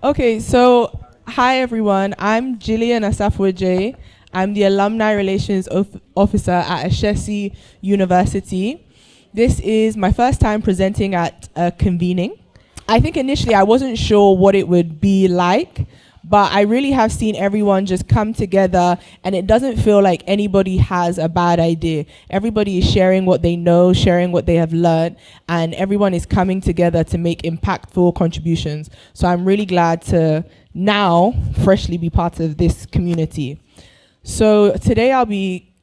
Okay, so hi everyone. I'm Gillian Asafwaje. I'm the Alumni Relations Officer at Ashesi University. This is my first time presenting at a convening. I think initially I wasn't sure what it would be like, but I really have seen everyone just come together, and it doesn't feel like anybody has a bad idea. Everybody is sharing what they know, sharing what they have learned, and everyone is coming together to make impactful contributions. So I'm really glad to now freshly be part of this community. So today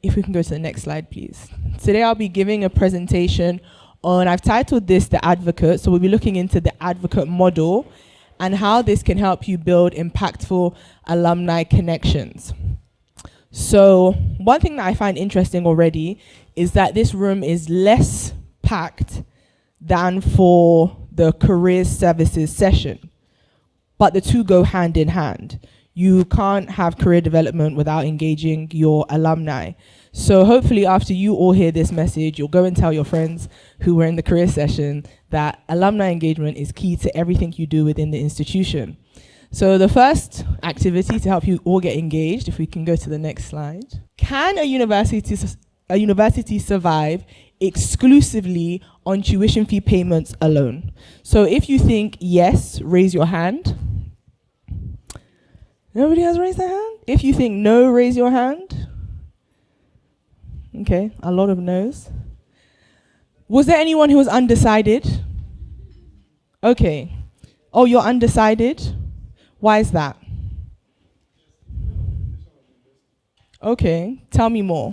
if we can go to the next slide, please. Today I'll be giving a presentation on, I've titled this The Advocate, so we'll be looking into the advocate model and how this can help you build impactful alumni connections. So one thing that I find interesting already is that this room is less packed than for the careers services session, but the two go hand in hand. You can't have career development without engaging your alumni. So hopefully after you all hear this message, you'll go and tell your friends who were in the career session that alumni engagement is key to everything you do within the institution. So the first activity to help you all get engaged, if we can go to the next slide. Can a university survive exclusively on tuition fee payments alone? So if you think yes, raise your hand. Nobody has raised their hand? If you think no, raise your hand. Okay, a lot of no's. Was there anyone who was undecided? Okay. Oh, you're undecided? Why is that? Okay, tell me more.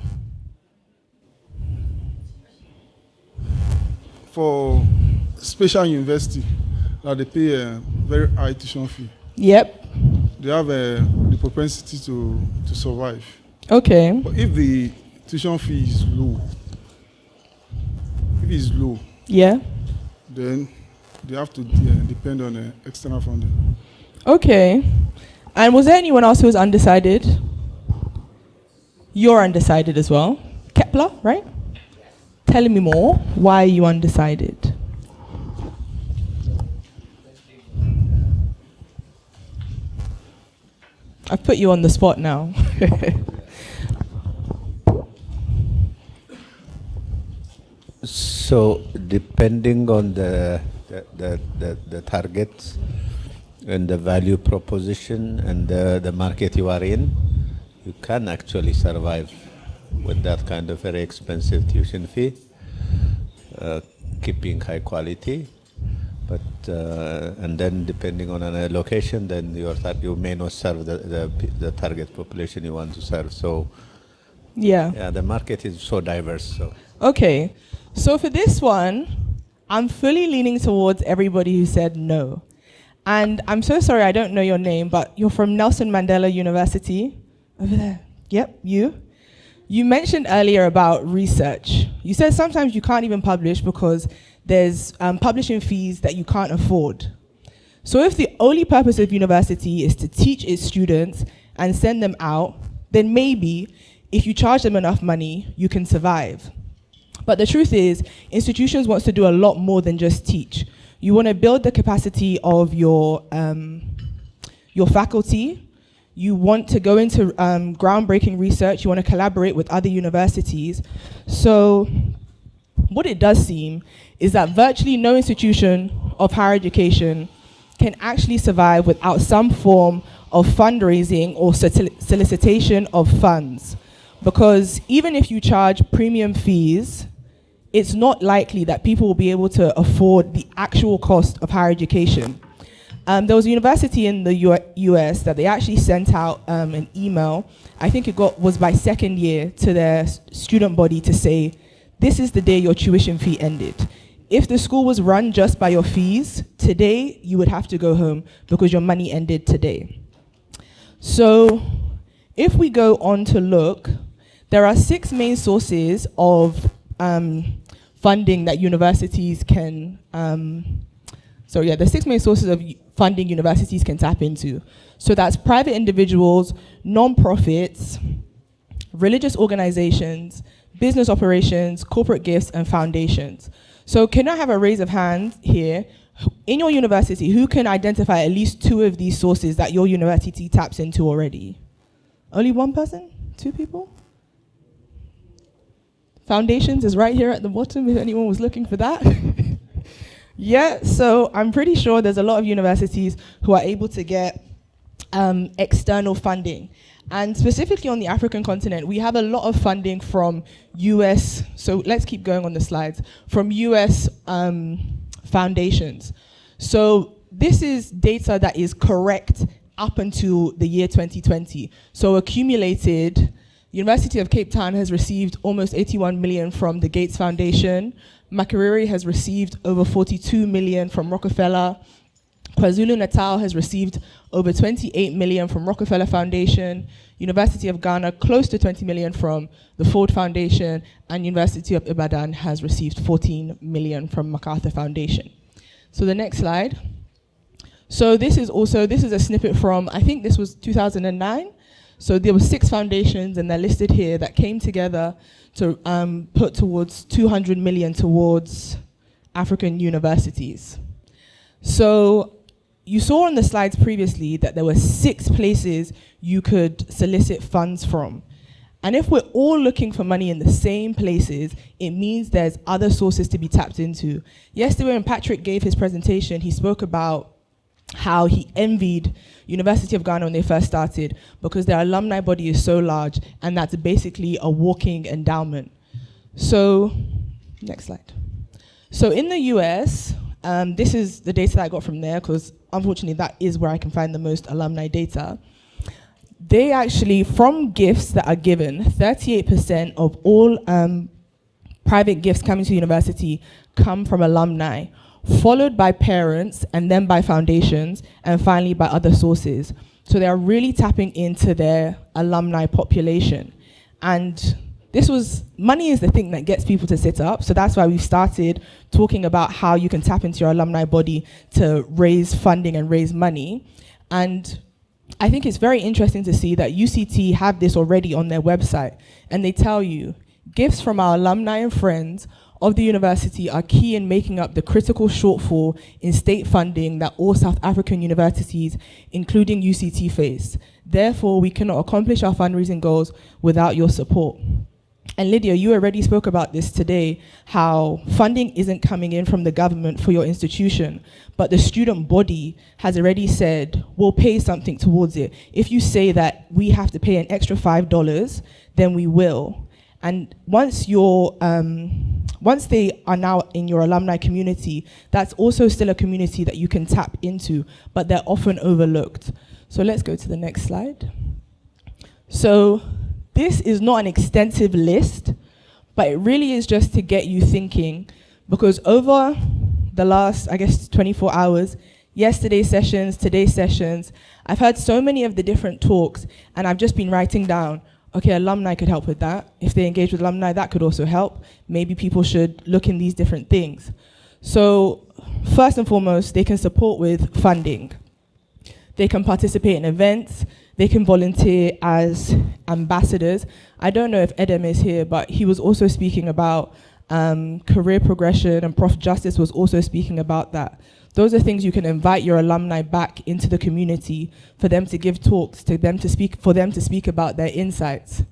For special university, they pay a very high tuition fee. Yep. They have the propensity to survive. Okay. But if the tuition fee is low, yeah, then they have to depend on external funding. Okay. And was there anyone else who was undecided? You're undecided as well. Kepler, right? Telling me more. Why are you undecided? I've put you on the spot now. So depending on the targets and the value proposition and the market you are in, you can actually survive with that kind of very expensive tuition fee, keeping high quality. But and then depending on a location, then you may not serve the target population you want to serve. So yeah, the market is so diverse. So okay, so for this one, I'm fully leaning towards everybody who said no. And I'm so sorry I don't know your name, but you're from Nelson Mandela University over there. Yep, you. You mentioned earlier about research. You said sometimes you can't even publish because there's publishing fees that you can't afford. So if the only purpose of university is to teach its students and send them out, then maybe if you charge them enough money, you can survive. But the truth is, institutions want to do a lot more than just teach. You want to build the capacity of your faculty. You want to go into groundbreaking research. You want to collaborate with other universities. So what it does seem is that virtually no institution of higher education can actually survive without some form of fundraising or solicitation of funds. Because even if you charge premium fees, it's not likely that people will be able to afford the actual cost of higher education. There was a university in the US that they actually sent out an email, I think it was by second year, to their student body to say, this is the day your tuition fee ended. If the school was run just by your fees, today you would have to go home because your money ended today. So if we go on to look, there are 6 main sources of funding that universities can, the 6 main sources of funding universities can tap into. So that's private individuals, non-profits, religious organizations, business operations, corporate gifts, and foundations. So can I have a raise of hands here In your university, who can identify at least 2 of these sources that your university taps into already? Only 1 person? 2 people? Foundations is right here at the bottom if anyone was looking for that. Yeah, so I'm pretty sure there's a lot of universities who are able to get external funding. And specifically on the African continent, we have a lot of funding from US, so let's keep going on the slides, from US foundations. So this is data that is correct up until the year 2020. So accumulated, University of Cape Town has received almost 81 million from the Gates Foundation. Makerere has received over 42 million from Rockefeller. KwaZulu-Natal has received over 28 million from Rockefeller Foundation. University of Ghana, close to 20 million from the Ford Foundation. And University of Ibadan has received 14 million from MacArthur Foundation. So the next slide. So this is a snippet from, I think this was 2009. So there were 6 foundations, and they're listed here, that came together to put towards 200 million towards African universities. So you saw on the slides previously that there were 6 places you could solicit funds from. And if we're all looking for money in the same places, it means there's other sources to be tapped into. Yesterday when Patrick gave his presentation, he spoke about how he envied University of Ghana when they first started because their alumni body is so large, and that's basically a walking endowment. So, next slide. So in the US, this is the data that I got from there, because unfortunately that is where I can find the most alumni data. They actually, from gifts that are given, 38% of all private gifts coming to university come from alumni, followed by parents, and then by foundations, and finally by other sources. So they are really tapping into their alumni population. And money is the thing that gets people to sit up, so that's why we've started talking about how you can tap into your alumni body to raise funding and raise money. And I think it's very interesting to see that UCT have this already on their website, and they tell you, gifts from our alumni and friends of the university are key in making up the critical shortfall in state funding that all South African universities, including UCT, face. Therefore, we cannot accomplish our fundraising goals without your support. And Lydia, you already spoke about this today, how funding isn't coming in from the government for your institution, but the student body has already said, we'll pay something towards it. If you say that we have to pay an extra $5, then we will. And once they are now in your alumni community, that's also still a community that you can tap into, but they're often overlooked. So let's go to the next slide. So this is not an extensive list, but it really is just to get you thinking, because over the last, 24 hours, yesterday's sessions, today's sessions, I've heard so many of the different talks, and I've just been writing down, okay, alumni could help with that. If they engage with alumni, that could also help. Maybe people should look in these different things. So first and foremost, they can support with funding. They can participate in events. They can volunteer as ambassadors. I don't know if Edem is here, but he was also speaking about career progression, and Prof. Justice was also speaking about that. Those are things you can invite your alumni back into the community for them to give talks, for them to speak about their insights.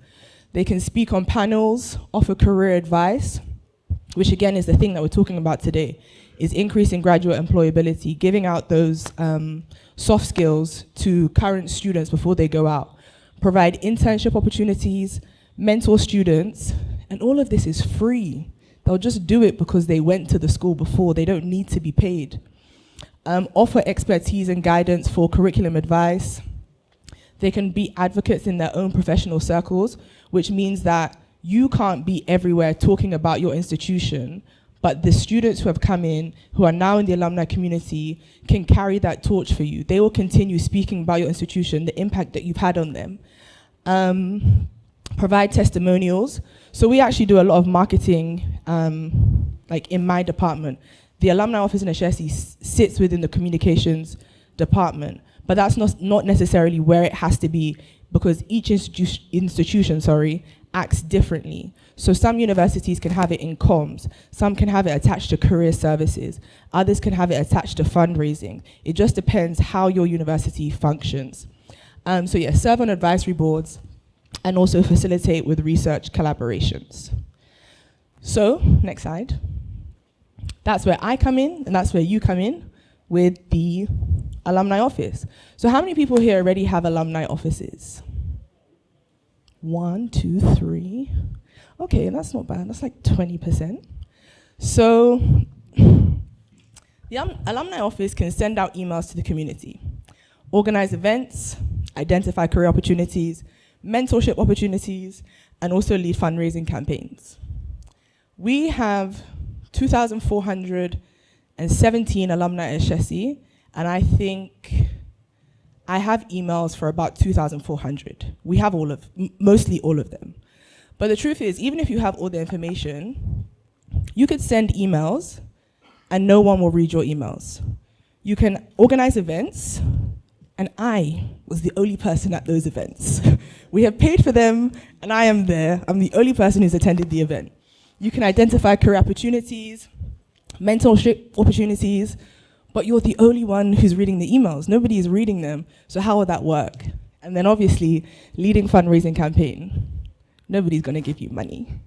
They can speak on panels, offer career advice, which again is the thing that we're talking about today, is increasing graduate employability, giving out those soft skills to current students before they go out. Provide internship opportunities, mentor students, and all of this is free. They'll just do it because they went to the school before. They don't need to be paid. Offer expertise and guidance for curriculum advice. They can be advocates in their own professional circles, which means that you can't be everywhere talking about your institution, but the students who have come in, who are now in the alumni community, can carry that torch for you. They will continue speaking about your institution, the impact that you've had on them. Provide testimonials. So we actually do a lot of marketing, like in my department. The alumni office in Ashesi sits within the communications department, but that's not necessarily where it has to be, because each institution acts differently. So some universities can have it in comms, some can have it attached to career services, others can have it attached to fundraising. It just depends how your university functions. So yeah, serve on advisory boards and also facilitate with research collaborations. So, next slide. That's where I come in, and that's where you come in with the alumni office. So how many people here already have alumni offices? 1, 2, 3. Okay, that's not bad. That's like 20%. So the alumni office can send out emails to the community, organize events, identify career opportunities, mentorship opportunities, and also lead fundraising campaigns. We have 2,417 alumni at Shesi, and I think I have emails for about 2,400. We have mostly all of them. But the truth is, even if you have all the information, you could send emails and no one will read your emails. You can organize events, and I was the only person at those events. We have paid for them, and I am there. I'm the only person who's attended the event. You can identify career opportunities, mentorship opportunities, but you're the only one who's reading the emails. Nobody is reading them, so how will that work? And then obviously, leading fundraising campaign. Nobody's gonna give you money.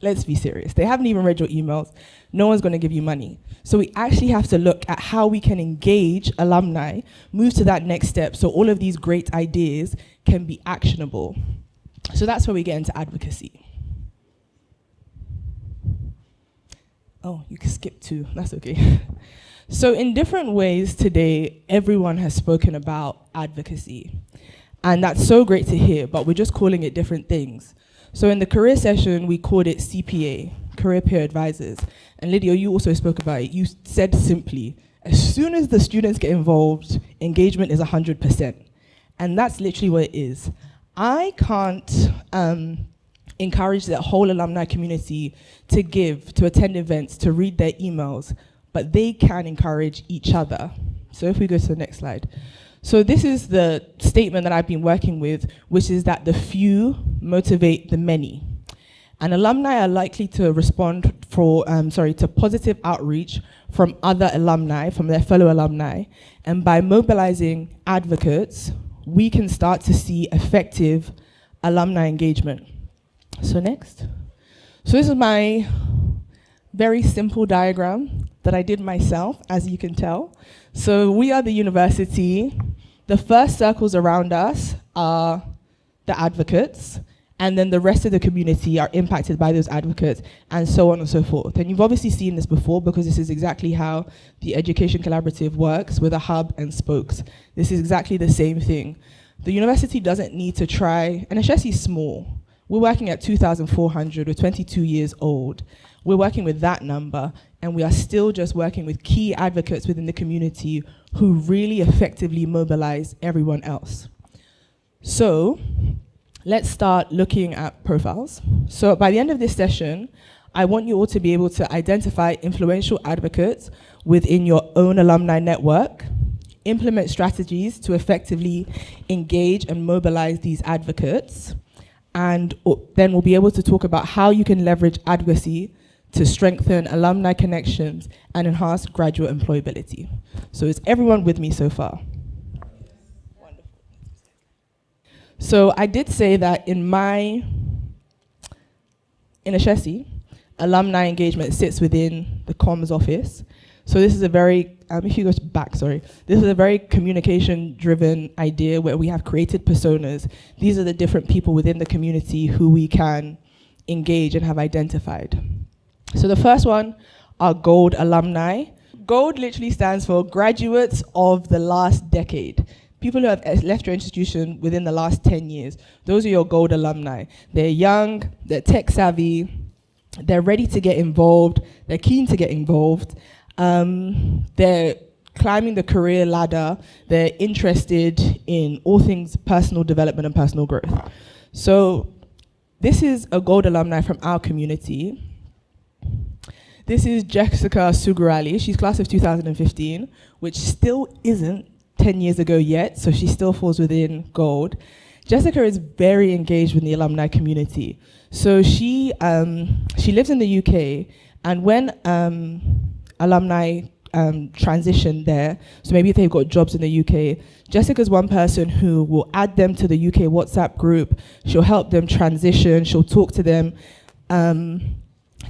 Let's be serious. They haven't even read your emails. No one's gonna give you money. So we actually have to look at how we can engage alumni, move to that next step, so all of these great ideas can be actionable. So that's where we get into advocacy. Oh, you can skip 2, that's okay. So in different ways today, everyone has spoken about advocacy. And that's so great to hear, but we're just calling it different things. So in the career session, we called it CPA, Career Peer Advisors. And Lydia, you also spoke about it. You said simply, as soon as the students get involved, engagement is 100%. And that's literally what it is. I can't encourage the whole alumni community to give, to attend events, to read their emails, but they can encourage each other. So if we go to the next slide. So this is the statement that I've been working with, which is that the few motivate the many. And alumni are likely to respond to positive outreach from other alumni, from their fellow alumni. And by mobilizing advocates, we can start to see effective alumni engagement. So next. So this is my very simple diagram that I did myself, as you can tell. So we are the university. The first circles around us are the advocates, and then the rest of the community are impacted by those advocates, and so on and so forth. And you've obviously seen this before, because this is exactly how the Education Collaborative works, with a hub and spokes. This is exactly the same thing. The university doesn't need to try, and Ashesi is small. We're working at 2,400, we're 22 years old. We're working with that number, and we are still just working with key advocates within the community who really effectively mobilize everyone else. So let's start looking at profiles. So by the end of this session, I want you all to be able to identify influential advocates within your own alumni network, implement strategies to effectively engage and mobilize these advocates, and then we'll be able to talk about how you can leverage advocacy to strengthen alumni connections and enhance graduate employability. So is everyone with me so far? Wonderful. So I did say that in Ashesi, alumni engagement sits within the comms office. So this is a very, if you go back, sorry, this is a very communication-driven idea where we have created personas. These are the different people within the community who we can engage and have identified. So the first one are Gold alumni. Gold literally stands for graduates of the last decade. People who have left your institution within the last 10 years. Those are your Gold alumni. They're young, they're tech savvy, they're ready to get involved, they're keen to get involved, they're climbing the career ladder, they're interested in all things personal development and personal growth. So this is a Gold alumni from our community. This is Jessica Sugarali. She's class of 2015, which still isn't 10 years ago yet, so she still falls within Gold. Jessica is very engaged with the alumni community. So she lives in the UK, and when alumni transition there, so maybe if they've got jobs in the UK, Jessica's one person who will add them to the UK WhatsApp group. She'll help them transition. She'll talk to them.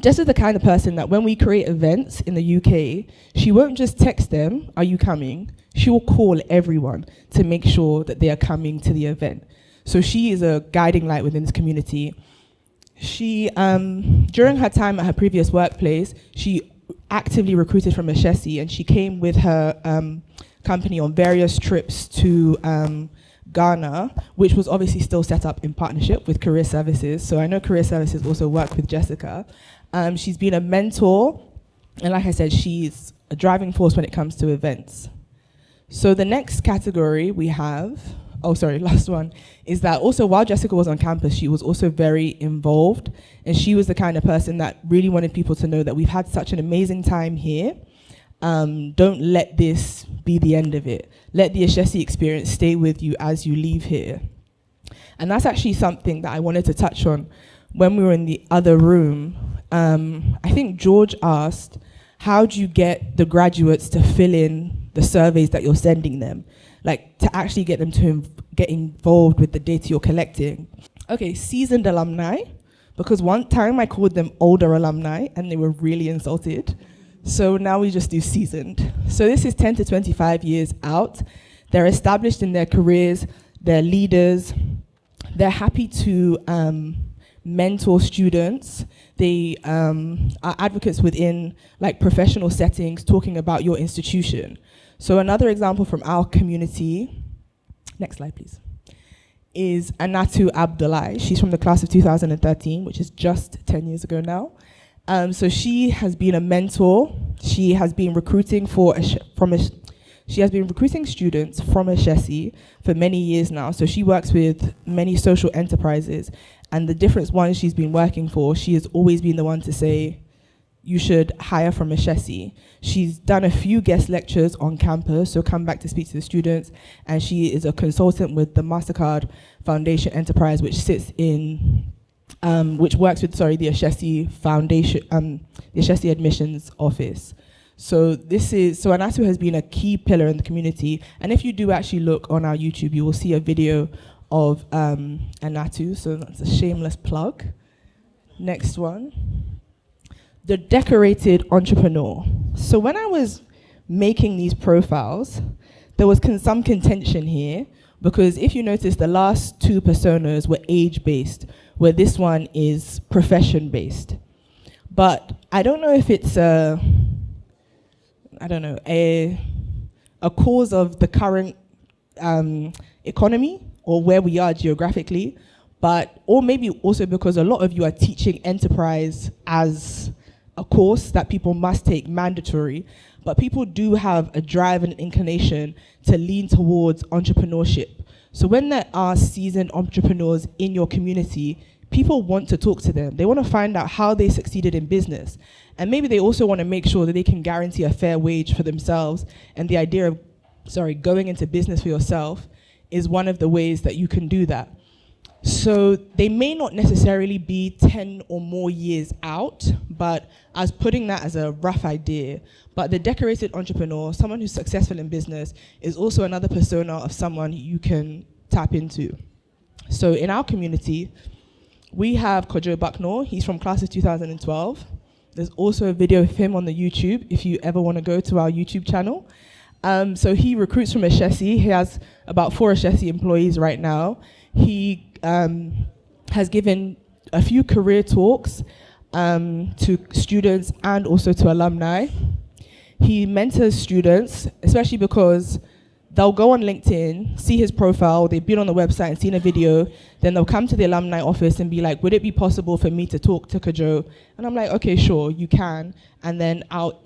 Jessica's the kind of person that when we create events in the UK, she won't just text them, "Are you coming?" She will call everyone to make sure that they are coming to the event. So she is a guiding light within this community. She, during her time at her previous workplace, she actively recruited from Ashesi, and she came with her company on various trips to Ghana, which was obviously still set up in partnership with Career Services. So I know Career Services also work with Jessica. She's been a mentor, and like I said, she's a driving force when it comes to events. So the next category we have, last one, is that also while Jessica was on campus, she was also very involved, and she was the kind of person that really wanted people to know that we've had such an amazing time here. Don't let this be the end of it. Let the Ashesi experience stay with you as you leave here. And that's actually something that I wanted to touch on when we were in the other room. I think George asked, how do you get the graduates to fill in the surveys that you're sending them? Like, to actually get them to get involved with the data you're collecting. Okay, seasoned alumni, because one time I called them older alumni and they were really insulted. So now we just do seasoned. So this is 10 to 25 years out. They're established in their careers, they're leaders, they're happy to mentor students. They are advocates within like professional settings, talking about your institution. So another example from our community, next slide please, is Anatu Abdullahi. She's from the class of 2013, which is just 10 years ago now. So she has been a mentor. She has been recruiting she has been recruiting students from Ashesi for many years now. So she works with many social enterprises, and the different ones she's been working for, she has always been the one to say, you should hire from Ashesi. She's done a few guest lectures on campus, so come back to speak to the students, and she is a consultant with the MasterCard Foundation Enterprise, which sits in, which works with, the Ashesi Foundation, the Ashesi Admissions Office. So Anatu has been a key pillar in the community, and if you do actually look on our YouTube, you will see a video of Anatu, so that's a shameless plug. Next one. The decorated entrepreneur. So when I was making these profiles, there was some contention here, because if you notice, the last two personas were age-based, where this one is profession-based. But I don't know if it's a cause of the current economy or where we are geographically, or maybe also because a lot of you are teaching enterprise as a course that people must take mandatory, but people do have a drive and inclination to lean towards entrepreneurship. So when there are seasoned entrepreneurs in your community, people want to talk to them. They want to find out how they succeeded in business. And maybe they also want to make sure that they can guarantee a fair wage for themselves. And the idea of, going into business for yourself is one of the ways that you can do that. So they may not necessarily be 10 or more years out, but I was putting that as a rough idea. But the decorated entrepreneur, someone who's successful in business, is also another persona of someone you can tap into. So in our community, we have Kojo Bucknor. He's from class of 2012. There's also a video of him on the YouTube if you ever want to go to our YouTube channel. So he recruits from Ashesi. He has about 4 Ashesi employees right now. He has given a few career talks to students and also to alumni. He mentors students, especially because they'll go on LinkedIn, see his profile, they've been on the website and seen a video, then they'll come to the alumni office and be like, would it be possible for me to talk to Kojo? And I'm like, okay, sure, you can. And then I'll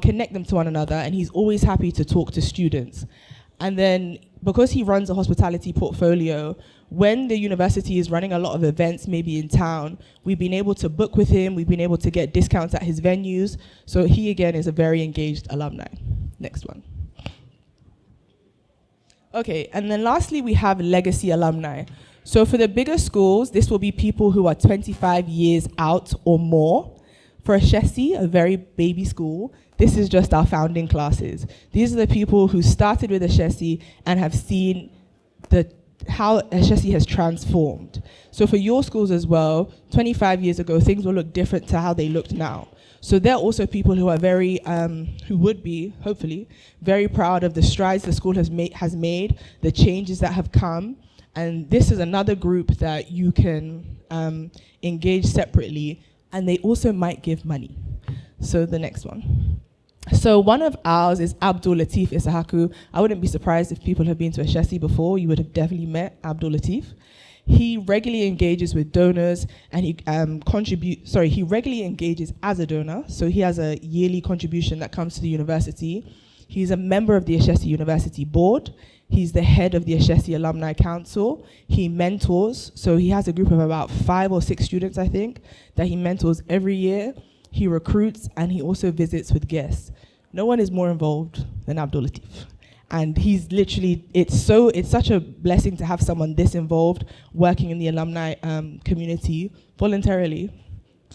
connect them to one another, and he's always happy to talk to students. And then because he runs a hospitality portfolio, when the university is running a lot of events, maybe in town, we've been able to book with him, we've been able to get discounts at his venues. So he, again, is a very engaged alumni. Next one. Okay, and then lastly, we have legacy alumni. So for the bigger schools, this will be people who are 25 years out or more. For Ashesi, a very baby school, this is just our founding classes. These are the people who started with Ashesi and have seen how Ashesi has transformed. So for your schools as well, 25 years ago, things will look different to how they looked now. So they're also people who are very, who would be, hopefully, very proud of the strides the school has made, the changes that have come. And this is another group that you can engage separately, and they also might give money. So the next one. So one of ours is Abdul Latif Isahaku. I wouldn't be surprised if people have been to Ashesi before. You would have definitely met Abdul Latif. He regularly engages with donors, and he he regularly engages as a donor. So he has a yearly contribution that comes to the university. He's a member of the Ashesi University Board. He's the head of the Ashesi Alumni Council. He mentors, so he has a group of about 5 or 6 students, I think, that he mentors every year. He recruits, and he also visits with guests. No one is more involved than Abdul Latif. And he's literally, it's such a blessing to have someone this involved working in the alumni community voluntarily.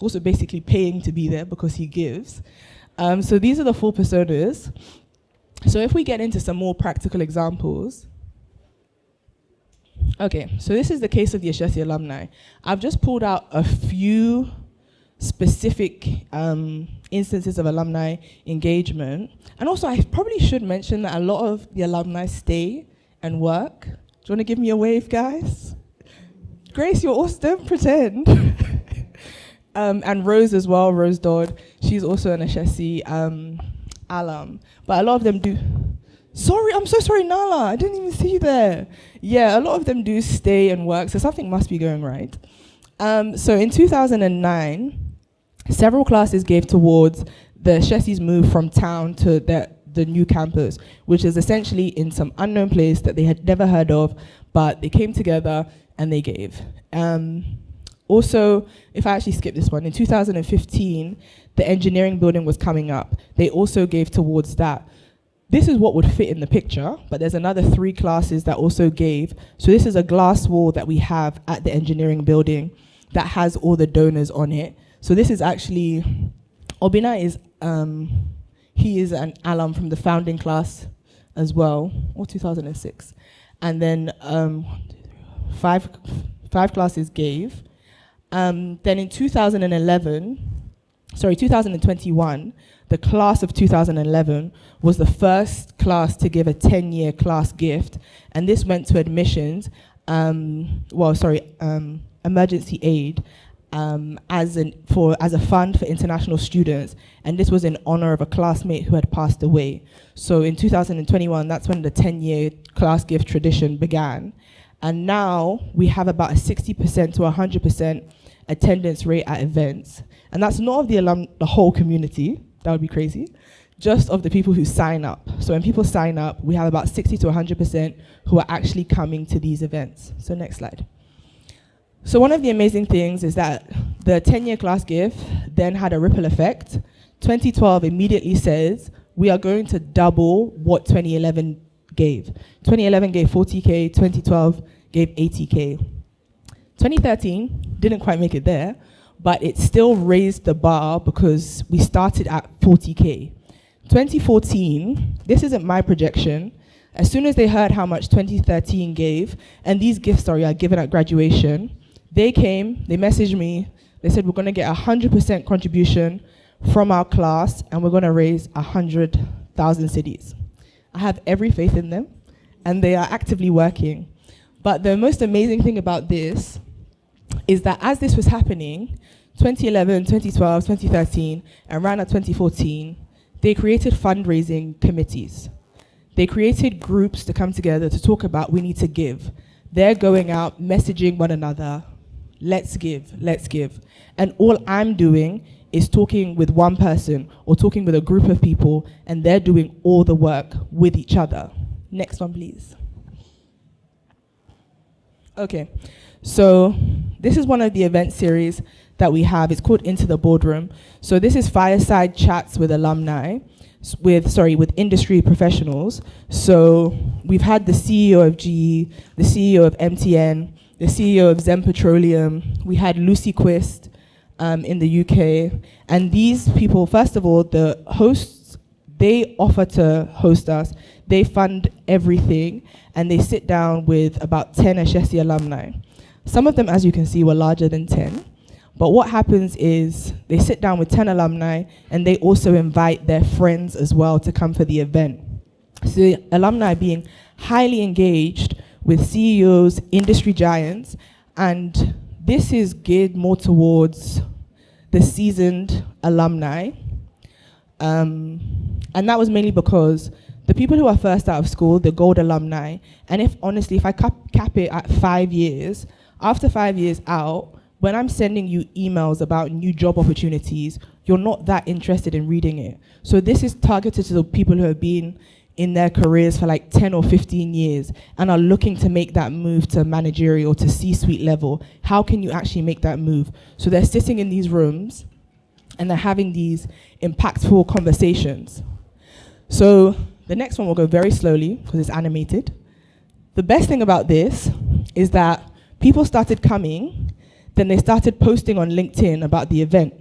Also basically paying to be there because he gives. So these are the 4 personas. So if we get into some more practical examples. Okay, so this is the case of the Ashesi alumni. I've just pulled out a few specific instances of alumni engagement. And also I probably should mention that a lot of the alumni stay and work. Do you want to give me a wave, guys? Grace, you're awesome, pretend. And Rose as well, Rose Dodd. She's also an Ashesi alum. But a lot of them do. Sorry, I'm so sorry, Nala. I didn't even see you there. Yeah, a lot of them do stay and work, so something must be going right. So in 2009, several classes gave towards the Ashesi's move from town to the new campus, which is essentially in some unknown place that they had never heard of, but they came together and they gave. Also, if I actually skip this one, in 2015, the engineering building was coming up. They also gave towards that. This is what would fit in the picture, but there's another 3 classes that also gave. So this is a glass wall that we have at the engineering building that has all the donors on it. So this is actually, Obina is, he is an alum from the founding class as well, or 2006. And then 5 classes gave. Then in 2021, the class of 2011 was the first class to give a 10-year class gift, and this went to admissions, emergency aid, as a fund for international students, and this was in honor of a classmate who had passed away. So in 2021, that's when the 10-year class gift tradition began. And now we have about a 60% to 100% attendance rate at events. And that's not of the whole community, that would be crazy, just of the people who sign up. So when people sign up, we have about 60 to 100% who are actually coming to these events. So next slide. So one of the amazing things is that the 10-year class gift then had a ripple effect. 2012 immediately says, we are going to double what 2011 gave. 2011 gave 40K, 2012 gave 80K. 2013 didn't quite make it there, but it still raised the bar because we started at 40K. 2014, this isn't my projection, as soon as they heard how much 2013 gave, and these gifts are given at graduation, they came, they messaged me, they said we're going to get 100% contribution from our class and we're going to raise 100,000 cedis. I have every faith in them, and they are actively working. But the most amazing thing about this is that as this was happening, 2011, 2012, 2013, and around 2014, they created fundraising committees. They created groups to come together to talk about we need to give. They're going out, messaging one another, let's give, let's give. And all I'm doing is talking with one person or talking with a group of people, and they're doing all the work with each other. Next one, please. Okay, so this is one of the event series that we have is called Into the Boardroom. So this is fireside chats with alumni, with industry professionals. So we've had the CEO of GE, the CEO of MTN, the CEO of Zen Petroleum. We had Lucy Quist in the UK. And these people, first of all, the hosts, they offer to host us. They fund everything, and they sit down with about 10 Ashesi alumni. Some of them, as you can see, were larger than 10. But what happens is they sit down with 10 alumni, and they also invite their friends as well to come for the event. So the alumni being highly engaged with CEOs, industry giants, and this is geared more towards the seasoned alumni. And that was mainly because the people who are first out of school, the gold alumni, and if I cap it at 5 years, after 5 years out, when I'm sending you emails about new job opportunities, you're not that interested in reading it. So this is targeted to the people who have been in their careers for like 10 or 15 years and are looking to make that move to managerial, to C-suite level. How can you actually make that move? So they're sitting in these rooms and they're having these impactful conversations. So the next one will go very slowly because it's animated. The best thing about this is that people started coming, then they started posting on LinkedIn about the event.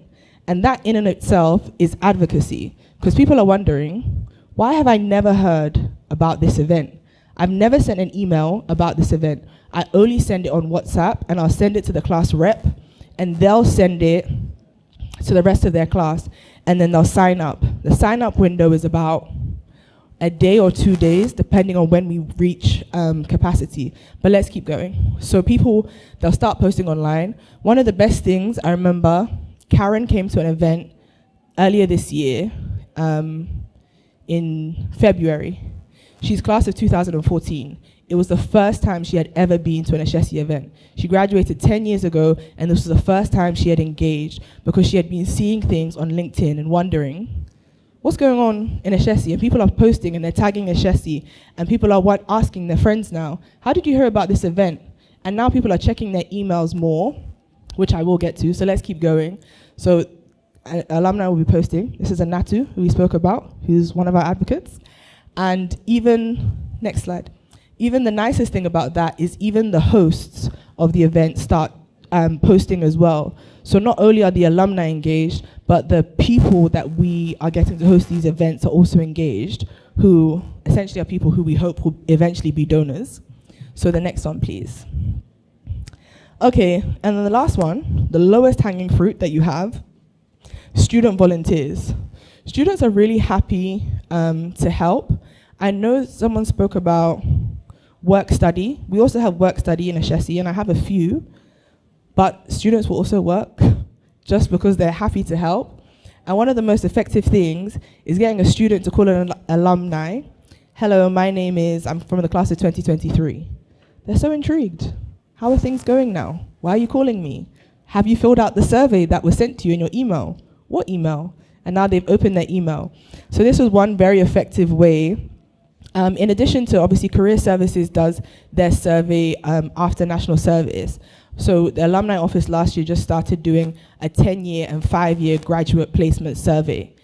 And that in and itself is advocacy, because people are wondering, why have I never heard about this event? I've never sent an email about this event. I only send it on WhatsApp, and I'll send it to the class rep, and they'll send it to the rest of their class, and then they'll sign up. The sign-up window is about a day or 2 days, depending on when we reach capacity. But let's keep going. So people, they'll start posting online. One of the best things, I remember, Karen came to an event earlier this year, in February. She's class of 2014. It was the first time she had ever been to an Ashesi event. She graduated 10 years ago, and this was the first time she had engaged because she had been seeing things on LinkedIn and wondering, what's going on in Ashesi? And people are posting and they're tagging Ashesi, and people are asking their friends now, how did you hear about this event? And now people are checking their emails more, which I will get to, so let's keep going. So alumni will be posting. This is Anatu, who we spoke about, who's one of our advocates. And next slide. Even the nicest thing about that is even the hosts of the event start posting as well. So not only are the alumni engaged, but the people that we are getting to host these events are also engaged, who essentially are people who we hope will eventually be donors. So the next one, please. Okay, and then the last one, the lowest hanging fruit that you have, student volunteers. Students are really happy to help. I know someone spoke about work study. We also have work study in Ashesi, and I have a few, but students will also work just because they're happy to help. And one of the most effective things is getting a student to call an alumni. Hello, my name is, I'm from the class of 2023. They're so intrigued. How are things going now? Why are you calling me? Have you filled out the survey that was sent to you in your email? What email? And now they've opened their email. So this was one very effective way. In addition to, obviously, Career Services does their survey after national service. So the Alumni Office last year just started doing a 10-year and 5-year graduate placement survey.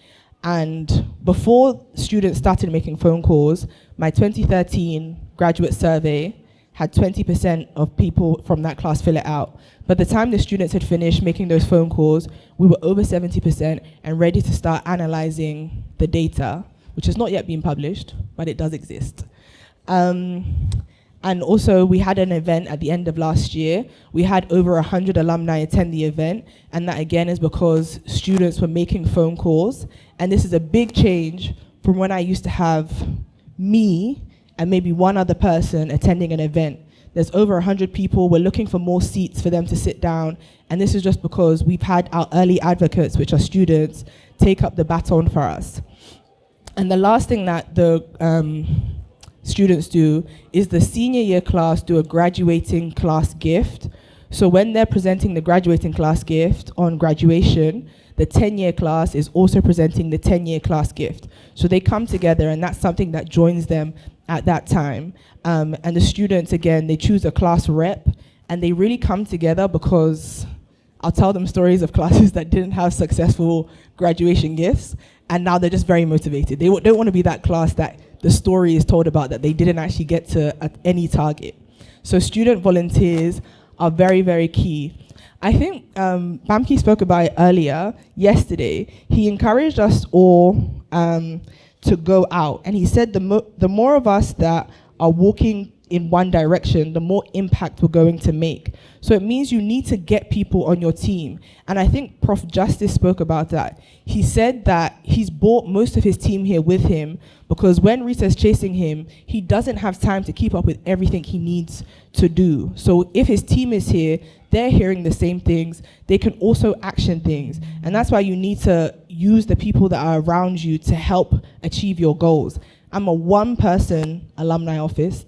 And before students started making phone calls, my 2013 graduate survey had 20% of people from that class fill it out. By the time the students had finished making those phone calls, we were over 70% and ready to start analyzing the data, which has not yet been published, but it does exist. And also, we had an event at the end of last year. We had over 100 alumni attend the event, and that again is because students were making phone calls. And this is a big change from when I used to have me and maybe one other person attending an event. There's over 100 people. We're looking for more seats for them to sit down. And this is just because we've had our early advocates, which are students, take up the baton for us. And the last thing that the students do is the senior year class do a graduating class gift. So when they're presenting the graduating class gift on graduation, the 10-year class is also presenting the 10-year class gift. So they come together, and that's something that joins them at that time. And the students, again, they choose a class rep, and they really come together because I'll tell them stories of classes that didn't have successful graduation gifts, and now they're just very motivated. They don't want to be that class that the story is told about that they didn't actually get to any target. So student volunteers are very, very key. I think Bamki spoke about it earlier, yesterday. He encouraged us all to go out, and he said the more of us that are walking in one direction, the more impact we're going to make. So it means you need to get people on your team. And I think Prof. Justice spoke about that. He said that he's brought most of his team here with him because when Rita's chasing him, he doesn't have time to keep up with everything he needs to do. So if his team is here, they're hearing the same things, they can also action things. And that's why you need to use the people that are around you to help achieve your goals. I'm a one-person alumni office.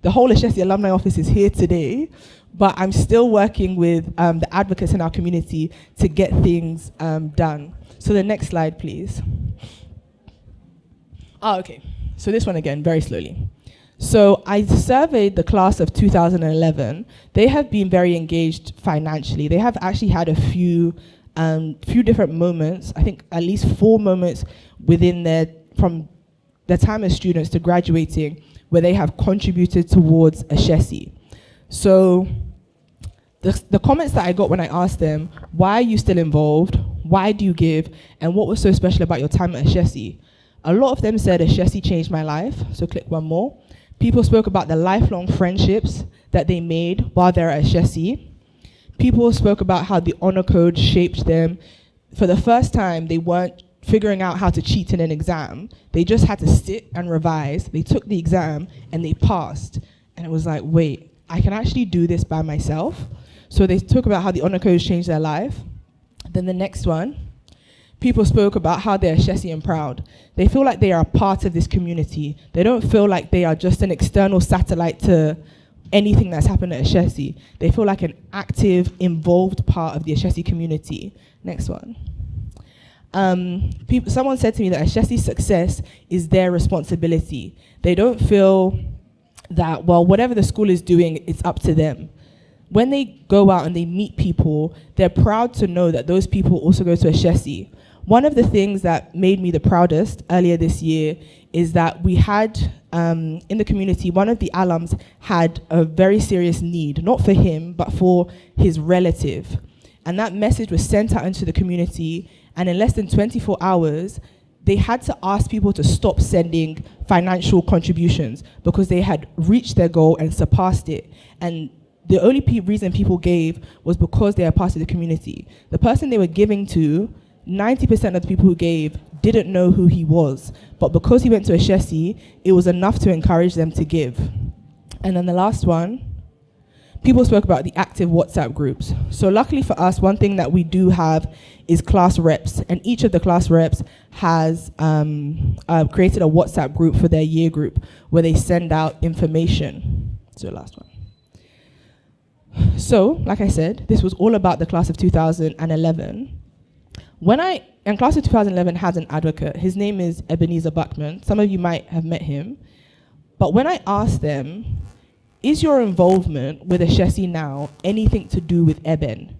The whole Ashesi alumni office is here today, but I'm still working with the advocates in our community to get things done. So the next slide, please. Oh, okay. So this one again, very slowly. So I surveyed the class of 2011. They have been very engaged financially. They have actually had a few different moments, I think at least 4 moments within from their time as students to graduating, where they have contributed towards Ashesi. So the comments that I got when I asked them, why are you still involved? Why do you give? And what was so special about your time at Ashesi? A lot of them said Ashesi changed my life. So click one more. People spoke about the lifelong friendships that they made while they're at Ashesi. People spoke about how the honor code shaped them. For the first time, they weren't figuring out how to cheat in an exam. They just had to sit and revise. They took the exam and they passed. And it was like, wait, I can actually do this by myself. So they talk about how the honor codes changed their life. Then the next one, people spoke about how they're Ashesi and proud. They feel like they are a part of this community. They don't feel like they are just an external satellite to anything that's happened at Ashesi. They feel like an active, involved part of the Ashesi community. Next one. Someone said to me that Ashesi's success is their responsibility. They don't feel that, well, whatever the school is doing, it's up to them. When they go out and they meet people, they're proud to know that those people also go to Ashesi. One of the things that made me the proudest earlier this year is that we had, in the community, one of the alums had a very serious need, not for him, but for his relative. And that message was sent out into the community, and in less than 24 hours, they had to ask people to stop sending financial contributions because they had reached their goal and surpassed it. And the only reason people gave was because they are part of the community. The person they were giving to, 90% of the people who gave didn't know who he was. But because he went to Ashesi, it was enough to encourage them to give. And then the last one, people spoke about the active WhatsApp groups. So luckily for us, one thing that we do have is class reps, and each of the class reps has created a WhatsApp group for their year group where they send out information. So last one. So, like I said, this was all about the class of 2011. And class of 2011 has an advocate. His name is Ebenezer Buckman. Some of you might have met him. But when I asked them, is your involvement with Ashesi now anything to do with Eben?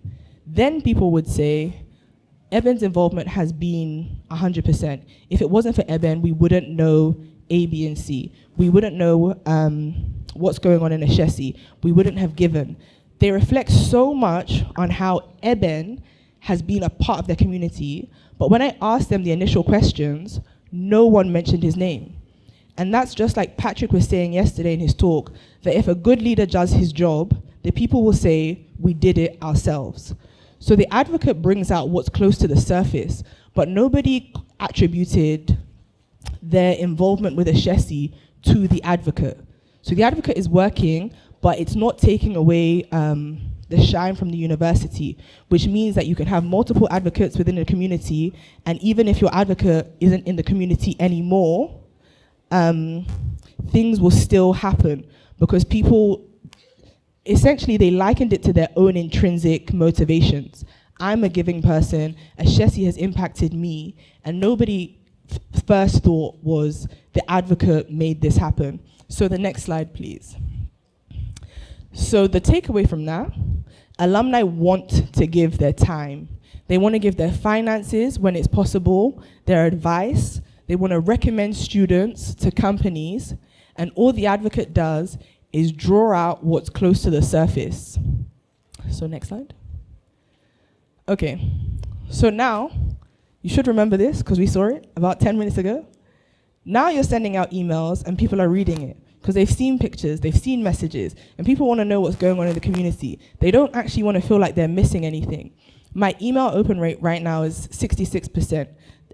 Then people would say, Eben's involvement has been 100%. If it wasn't for Eben, we wouldn't know A, B, and C. We wouldn't know what's going on in Ashesi. We wouldn't have given. They reflect so much on how Eben has been a part of their community, but when I asked them the initial questions, no one mentioned his name. And that's just like Patrick was saying yesterday in his talk, that if a good leader does his job, the people will say, we did it ourselves. So the advocate brings out what's close to the surface, but nobody attributed their involvement with Ashesi to the advocate. So the advocate is working, but it's not taking away the shine from the university, which means that you can have multiple advocates within the community, and even if your advocate isn't in the community anymore, things will still happen because people, essentially they likened it to their own intrinsic motivations. I'm a giving person, Ashesi has impacted me, and nobody first thought was the advocate made this happen. So the next slide, please. So the takeaway from that, Alumni want to give their time. They want to give their finances when it's possible, their advice. They want to recommend students to companies, and all the advocate does is draw out what's close to the surface. So next slide. Okay, so now, you should remember this because we saw it about 10 minutes ago. Now you're sending out emails and people are reading it because they've seen pictures, they've seen messages, and people want to know what's going on in the community. They don't actually want to feel like they're missing anything. My email open rate right now is 66%,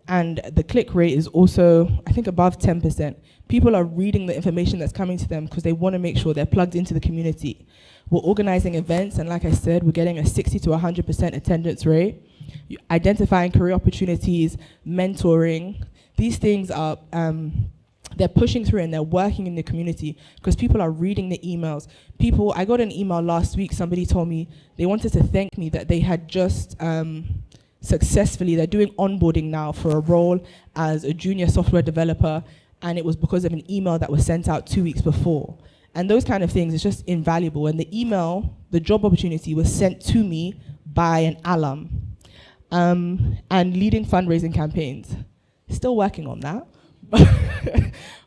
and the click rate is also, I think, above 10%. People are reading the information that's coming to them because they want to make sure they're plugged into the community. We're organizing events, and like I said, we're getting a 60 to 100% attendance rate. Identifying career opportunities, mentoring. These things are, they're pushing through and they're working in the community because people are reading the emails. I got an email last week, somebody told me they wanted to thank me that they had just successfully, they're doing onboarding now for a role as a junior software developer, and it was because of an email that was sent out 2 weeks before. And those kind of things, it's just invaluable. And the email, the job opportunity was sent to me by an alum, and leading fundraising campaigns. Still working on that.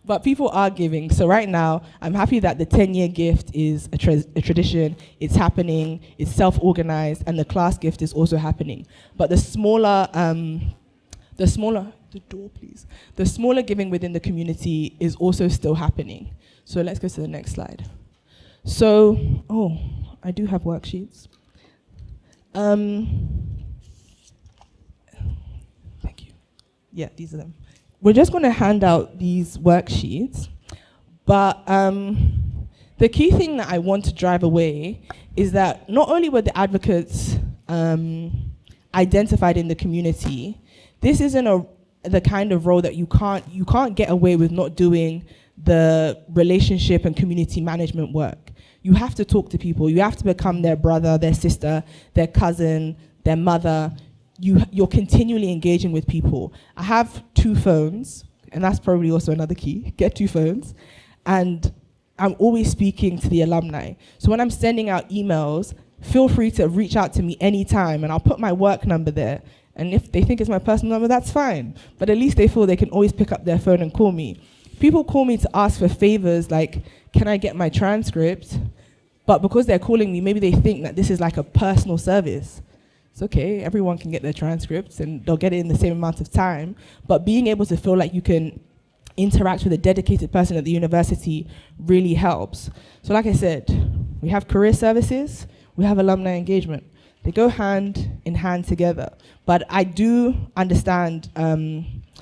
But people are giving. So right now, I'm happy that the 10-year gift is a tradition. It's happening. It's self-organized, and the class gift is also happening. But the smaller, the door, please. The smaller giving within the community is also still happening. So let's go to the next slide. So, I do have worksheets. Thank you. Yeah, these are them. We're just going to hand out these worksheets, but the key thing that I want to drive away is that not only were the advocates identified in the community, this isn't the kind of role that you can't get away with not doing the relationship and community management work. You have to talk to people. You have to become their brother, their sister, their cousin, their mother. You're continually engaging with people. I have 2 phones, and that's probably also another key. Get 2 phones. And I'm always speaking to the alumni. So when I'm sending out emails, feel free to reach out to me anytime, and I'll put my work number there. And if they think it's my personal number, that's fine. But at least they feel they can always pick up their phone and call me. People call me to ask for favors like, can I get my transcript? But because they're calling me, maybe they think that this is like a personal service. It's okay, everyone can get their transcripts and they'll get it in the same amount of time. But being able to feel like you can interact with a dedicated person at the university really helps. So like I said, we have career services, we have alumni engagement. They go hand in hand together. But I do understand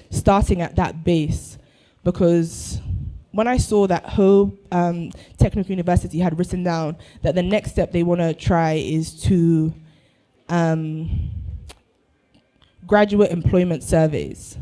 starting at that base, because when I saw that Ho Technical University had written down that the next step they want to try is to graduate employment surveys.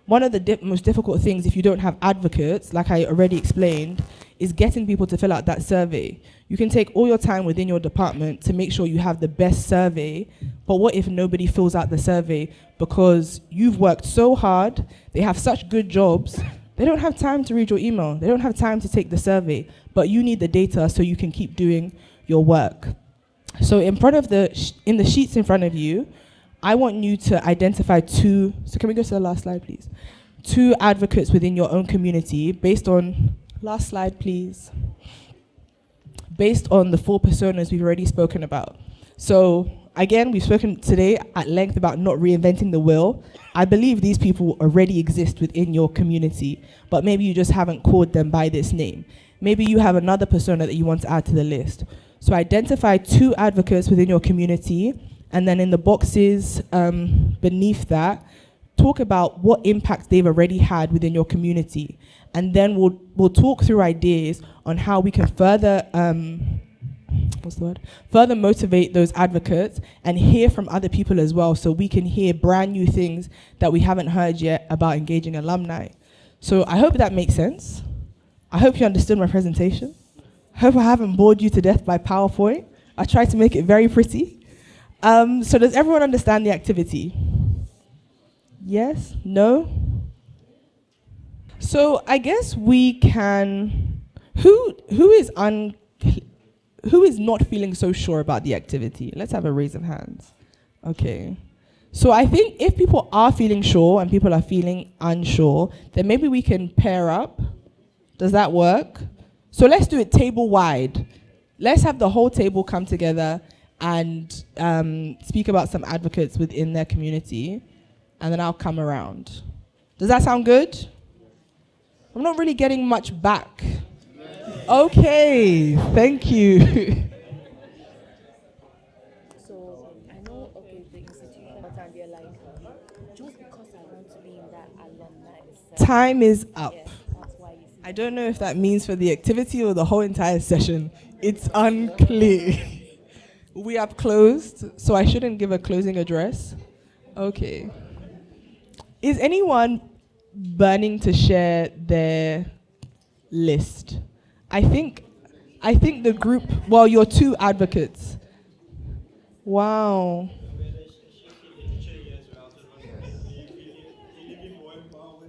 One of the most difficult things if you don't have advocates, like I already explained, is getting people to fill out that survey. You can take all your time within your department to make sure you have the best survey, but what if nobody fills out the survey because you've worked so hard, they have such good jobs, they don't have time to read your email, they don't have time to take the survey, but you need the data so you can keep doing your work. So in front of in the sheets in front of you, I want you to identify 2, so can we go to the last slide, please? 2 advocates within your own community based on, last slide, please. Based on the 4 personas we've already spoken about. So again, we've spoken today at length about not reinventing the wheel. I believe these people already exist within your community, but maybe you just haven't called them by this name. Maybe you have another persona that you want to add to the list. So identify 2 advocates within your community, and then in the boxes beneath that, talk about what impact they've already had within your community. And then we'll talk through ideas on how we can further, further motivate those advocates and hear from other people as well, so we can hear brand new things that we haven't heard yet about engaging alumni. So I hope that makes sense. I hope you understood my presentation. I hope I haven't bored you to death by PowerPoint. I tried to make it very pretty. So does everyone understand the activity? Yes? No? So I guess we can, who is who is not feeling so sure about the activity? Let's have a raise of hands. Okay. So I think if people are feeling sure and people are feeling unsure, then maybe we can pair up. Does that work? So let's do it table wide. Let's have the whole table come together and speak about some advocates within their community, and then I'll come around. Does that sound good? I'm not really getting much back. Okay, thank you. So I know, okay, the institution, and you're like, just because I want to be in that alumni. Time is up. Yeah, that's why you see. I don't know if that means for the activity or the whole entire session. It's unclear. We are closed, so I shouldn't give a closing address. Okay. Is anyone burning to share their list? I think the group, well, you're two advocates. Wow.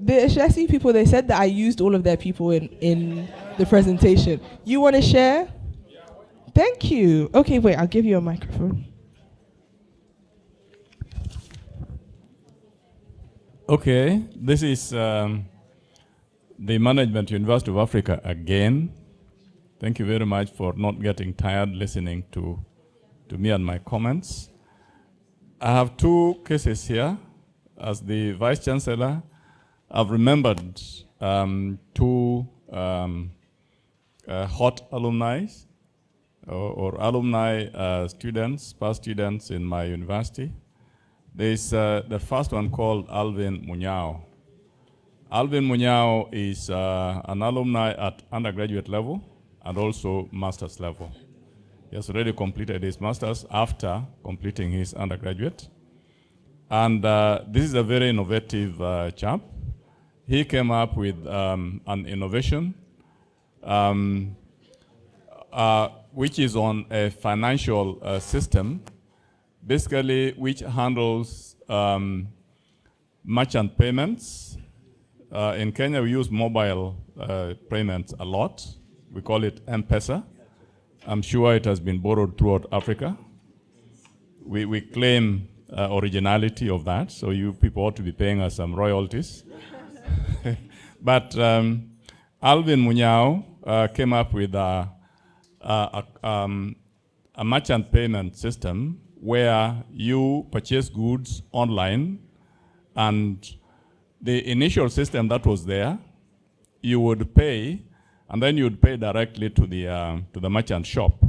The Ashesi people, they said that I used all of their people in the presentation. You want to share? Thank you. Okay, wait, I'll give you a microphone. Okay, this is the Management University of Africa again. Thank you very much for not getting tired listening to me and my comments. I have two cases here. As the Vice Chancellor, I've remembered two hot alumni or alumni students, past students in my university. There's the first one called Alvin Munyao. Alvin Munyao is an alumni at undergraduate level and also master's level. He has already completed his master's after completing his undergraduate. And this is a very innovative chap. He came up with an innovation which is on a financial system, basically which handles merchant payments. In Kenya, we use mobile payments a lot. We call it M-Pesa. I'm sure it has been borrowed throughout Africa. We claim originality of that, so you people ought to be paying us some royalties. But Alvin Munyao came up with a merchant payment system where you purchase goods online, and the initial system that was there, you would pay, and then you would pay directly to the merchant shop.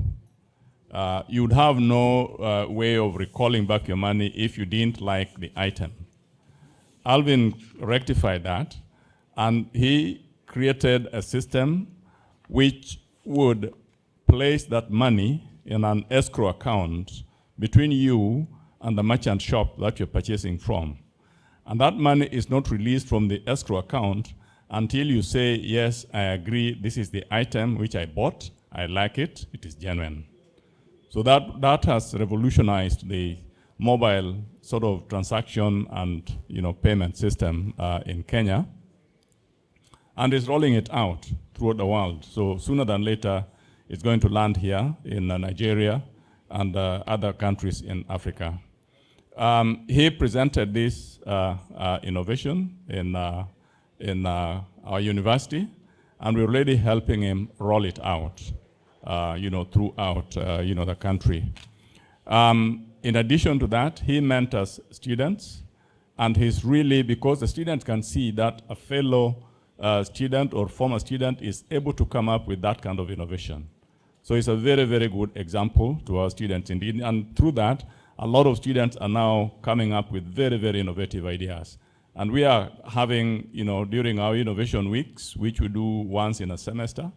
You would have no way of recalling back your money if you didn't like the item. Alvin rectified that, and he created a system which would place that money in an escrow account between you and the merchant shop that you're purchasing from. And that money is not released from the escrow account until you say, yes, I agree, this is the item which I bought, I like it, it is genuine. So that has revolutionized the mobile sort of transaction and payment system in Kenya, and is rolling it out throughout the world. So sooner than later, it's going to land here in Nigeria and other countries in Africa. He presented this innovation in our university, and we're already helping him roll it out, throughout, the country. In addition to that, he mentors students, and he's really, because the students can see that a fellow student or former student is able to come up with that kind of innovation. So it's a very, very good example to our students indeed, and through that, a lot of students are now coming up with very, very innovative ideas. And we are having, during our innovation weeks, which we do once in a semester,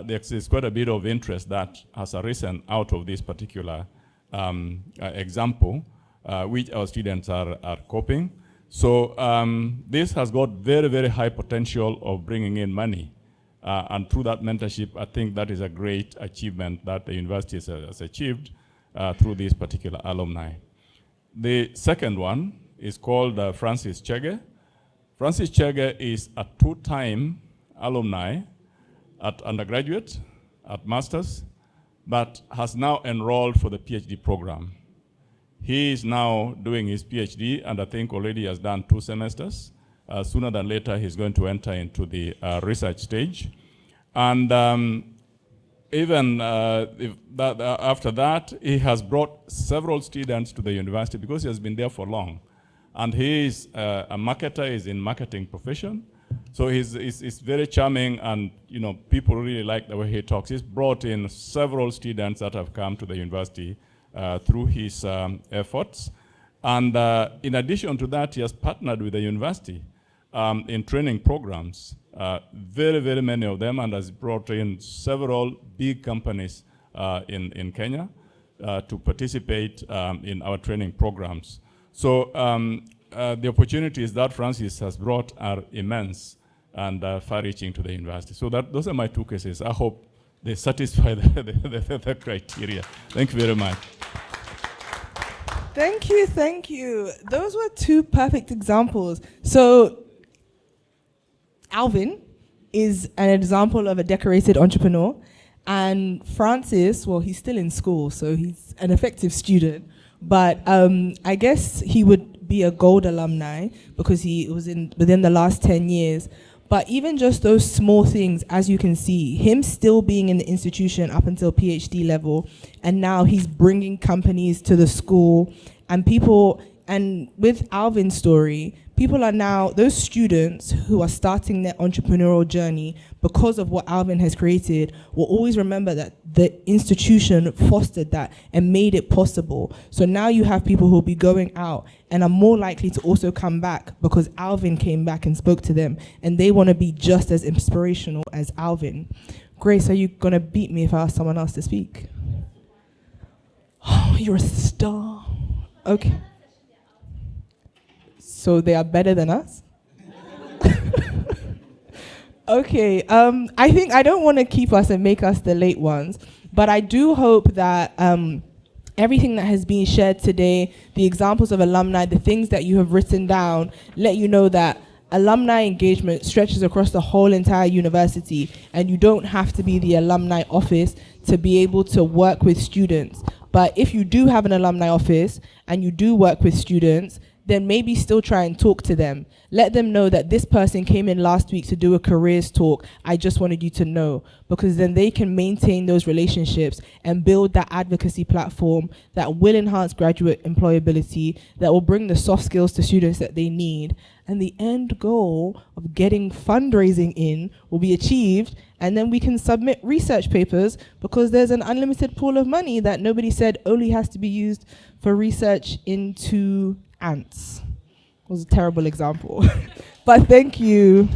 there's quite a bit of interest that has arisen out of this particular example, which our students are copying. So this has got very, very high potential of bringing in money. And through that mentorship, I think that is a great achievement that the university has achieved through this particular alumni. The second one is called Francis Chege. Francis Chege is a two-time alumni at undergraduate, at master's, but has now enrolled for the PhD program. He is now doing his PhD, and I think already has done 2 semesters. Sooner than later, he's going to enter into the research stage. And after that, he has brought several students to the university because he has been there for long. And he is a marketer, he's in marketing profession. So he's very charming, and people really like the way he talks. He's brought in several students that have come to the university through his efforts. And in addition to that, he has partnered with the university in training programs, very, very many of them, and has brought in several big companies in Kenya to participate in our training programs. So the opportunities that Francis has brought are immense and far-reaching to the university. So those are my 2 cases. I hope they satisfy the criteria. Thank you very much. Thank you, thank you. Those were 2 perfect examples. So Alvin is an example of a decorated entrepreneur, and Francis, well, he's still in school, so he's an effective student, but I guess he would be a gold alumni because he was within the last 10 years. But even just those small things, as you can see, him still being in the institution up until PhD level, and now he's bringing companies to the school, and people, and with Alvin's story, people are now, those students who are starting their entrepreneurial journey because of what Alvin has created will always remember that the institution fostered that and made it possible. So now you have people who will be going out and are more likely to also come back because Alvin came back and spoke to them, and they want to be just as inspirational as Alvin. Grace, are you going to beat me if I ask someone else to speak? Oh, you're a star. Okay. So they are better than us? Okay, I think I don't want to keep us and make us the late ones, but I do hope that everything that has been shared today, the examples of alumni, the things that you have written down, let you know that alumni engagement stretches across the whole entire university, and you don't have to be the alumni office to be able to work with students. But if you do have an alumni office and you do work with students, then maybe still try and talk to them. Let them know that this person came in last week to do a careers talk. I just wanted you to know, because then they can maintain those relationships and build that advocacy platform that will enhance graduate employability, that will bring the soft skills to students that they need. And the end goal of getting fundraising in will be achieved, and then we can submit research papers because there's an unlimited pool of money that nobody said only has to be used for research into ants. It was a terrible example. But thank you.